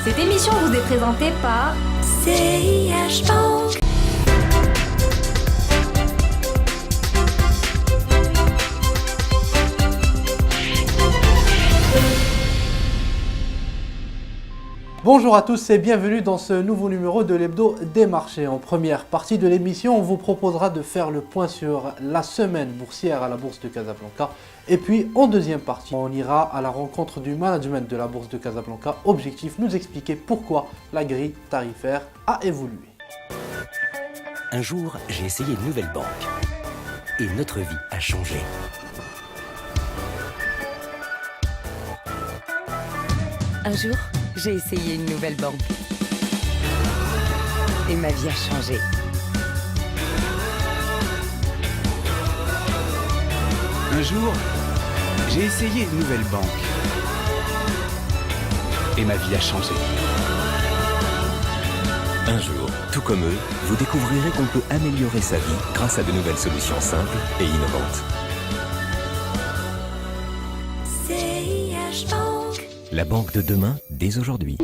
Cette émission vous est présentée par CIH Bank. Bonjour à tous et bienvenue dans ce nouveau numéro de l'Hebdo des marchés. En première partie de l'émission, on vous proposera de faire le point sur la semaine boursière à la Bourse de Casablanca. Et puis en deuxième partie, on ira à la rencontre du management de la Bourse de Casablanca. Objectif, nous expliquer pourquoi la grille tarifaire a évolué. Un jour, j'ai essayé une nouvelle banque. Et notre vie a changé. Un jour, j'ai essayé une nouvelle banque. Et ma vie a changé. Un jour, j'ai essayé une nouvelle banque. Et ma vie a changé. Un jour, tout comme eux, vous découvrirez qu'on peut améliorer sa vie grâce à de nouvelles solutions simples et innovantes. CIH Bank. La banque de demain, dès aujourd'hui.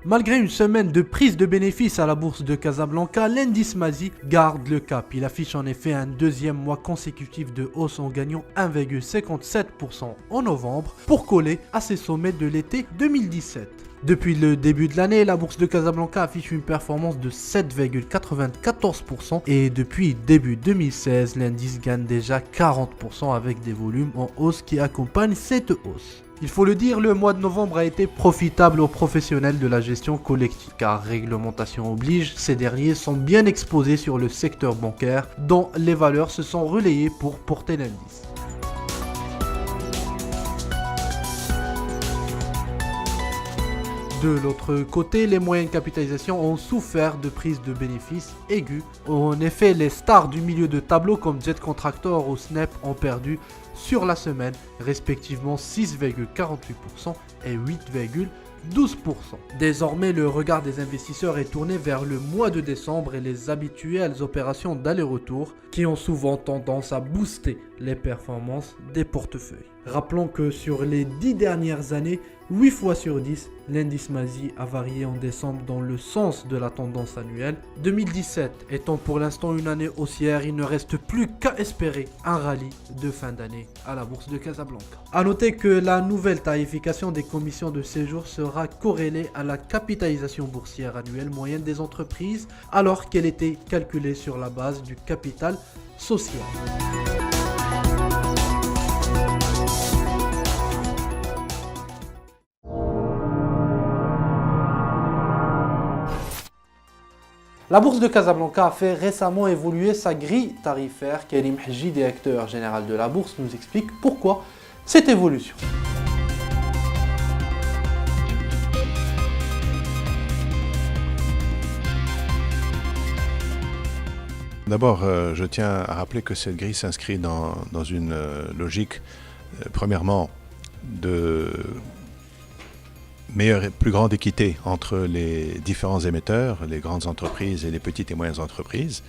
Malgré une semaine de prise de bénéfices à la bourse de Casablanca, l'indice Mazi garde le cap. Il affiche en effet un deuxième mois consécutif de hausse en gagnant 1,57% en novembre pour coller à ses sommets de l'été 2017. Depuis le début de l'année, la bourse de Casablanca affiche une performance de 7,94% et depuis début 2016, l'indice gagne déjà 40% avec des volumes en hausse qui accompagnent cette hausse. Il faut le dire, le mois de novembre a été profitable aux professionnels de la gestion collective car réglementation oblige, ces derniers sont bien exposés sur le secteur bancaire dont les valeurs se sont relayées pour porter l'indice. De l'autre côté, les moyennes capitalisations ont souffert de prises de bénéfices aiguës. En effet, les stars du milieu de tableau comme Jet Contractor ou Snap ont perdu sur la semaine, respectivement 6,48% et 8,12%. Désormais, le regard des investisseurs est tourné vers le mois de décembre et les habituelles opérations d'aller-retour qui ont souvent tendance à booster les performances des portefeuilles. Rappelons que sur les 10 dernières années, 8 fois sur 10, l'indice Mazi a varié en décembre dans le sens de la tendance annuelle. 2017 étant pour l'instant une année haussière, il ne reste plus qu'à espérer un rallye de fin d'année à la bourse de Casablanca. A noter que la nouvelle tarification des commissions de séjour sera corrélée à la capitalisation boursière annuelle moyenne des entreprises alors qu'elle était calculée sur la base du capital social. La bourse de Casablanca a fait récemment évoluer sa grille tarifaire. Karim Hajji, directeur général de la bourse, nous explique pourquoi cette évolution. D'abord, je tiens à rappeler que cette grille s'inscrit dans une logique, premièrement, de meilleure et plus grande équité entre les différents émetteurs, les grandes entreprises et les petites et moyennes entreprises.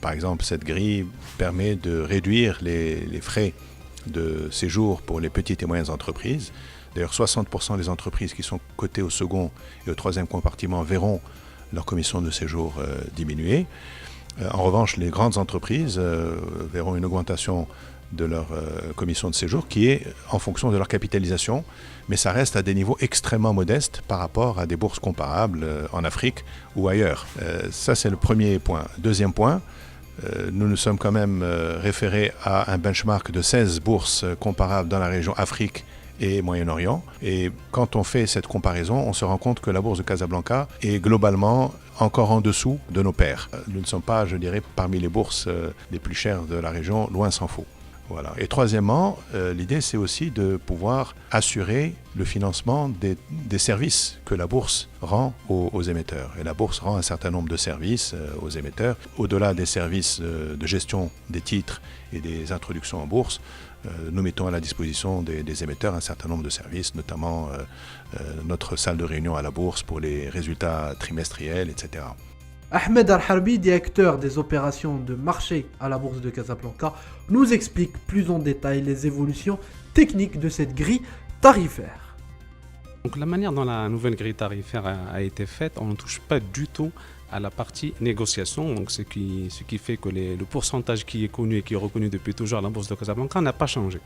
Par exemple, cette grille permet de réduire les frais de séjour pour les petites et moyennes entreprises. D'ailleurs, 60% des entreprises qui sont cotées au second et au troisième compartiment verront leur commission de séjour diminuer. En revanche, les grandes entreprises verront une augmentation de leur commission de séjour qui est en fonction de leur capitalisation, mais ça reste à des niveaux extrêmement modestes par rapport à des bourses comparables en Afrique ou ailleurs. Ça, c'est le premier point. Deuxième point, nous nous sommes quand même référés à un benchmark de 16 bourses comparables dans la région Afrique et Moyen-Orient. Et quand on fait cette comparaison, on se rend compte que la bourse de Casablanca est globalement encore en dessous de nos pairs. Nous ne sommes pas, je dirais, parmi les bourses les plus chères de la région, loin s'en faut. Voilà. Et troisièmement, l'idée, c'est aussi de pouvoir assurer le financement des services que la bourse rend aux émetteurs. Et la bourse rend un certain nombre de services aux émetteurs. Au-delà des services de gestion des titres et des introductions en bourse, nous mettons à la disposition des émetteurs un certain nombre de services, notamment notre salle de réunion à la bourse pour les résultats trimestriels, etc. Ahmed Al-Harbi, directeur des opérations de marché à la bourse de Casablanca, nous explique plus en détail les évolutions techniques de cette grille tarifaire. Donc la manière dont la nouvelle grille tarifaire a été faite, on ne touche pas du tout à la partie négociation, donc ce qui fait que le pourcentage qui est connu et qui est reconnu depuis toujours à la bourse de Casablanca n'a pas changé.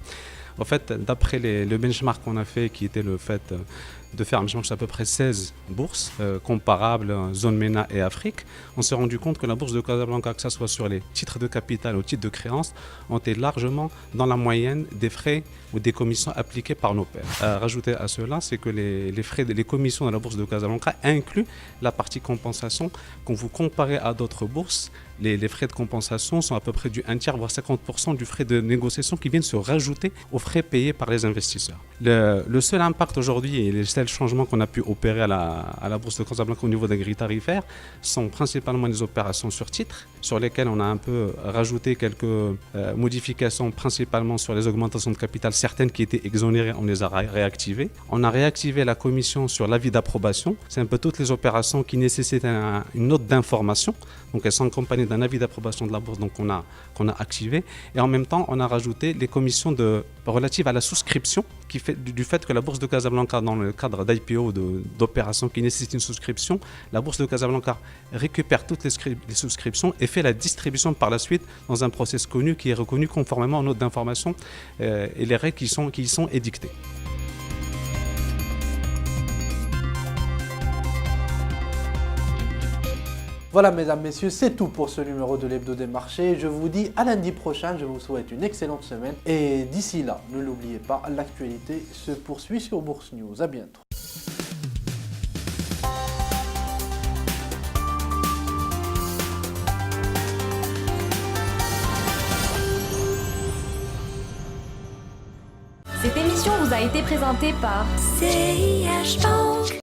En fait, d'après le benchmark qu'on a fait, qui était le fait de faire un benchmark à peu près 16 bourses comparables, zone MENA et Afrique, on s'est rendu compte que la bourse de Casablanca, que ce soit sur les titres de capital ou titres de créance, ont été largement dans la moyenne des frais ou des commissions appliquées par nos pairs. Rajouter à cela, c'est que les commissions de la bourse de Casablanca incluent la partie compensation. Quand vous comparez à d'autres bourses, les frais de compensation sont à peu près du 1 tiers, voire 50% du frais de négociation qui viennent se rajouter aux frais payés par les investisseurs. Le seul impact aujourd'hui et les seuls changements qu'on a pu opérer à la bourse de Casablanca au niveau des grilles tarifaires sont principalement des opérations sur titres, sur lesquelles on a un peu rajouté quelques modifications, principalement sur les augmentations de capital. Certaines qui étaient exonérées, on les a réactivées. On a réactivé la commission sur l'avis d'approbation. C'est un peu toutes les opérations qui nécessitent une note d'information. Donc elles sont accompagnées d'un avis d'approbation de la bourse qu'on a activé. Et en même temps, on a rajouté les commissions relatives à la souscription, du fait que la bourse de Casablanca, dans le cadre d'IPO, d'opérations qui nécessitent une souscription, la bourse de Casablanca récupère toutes les souscriptions et fait la distribution par la suite dans un process connu qui est reconnu conformément aux notes d'information et les règles qui y sont édictées. Voilà mesdames, messieurs, c'est tout pour ce numéro de l'Hebdo des marchés. Je vous dis à lundi prochain, je vous souhaite une excellente semaine. Et d'ici là, ne l'oubliez pas, l'actualité se poursuit sur Bourse News. À bientôt. Cette émission vous a été présentée par CIH Bank.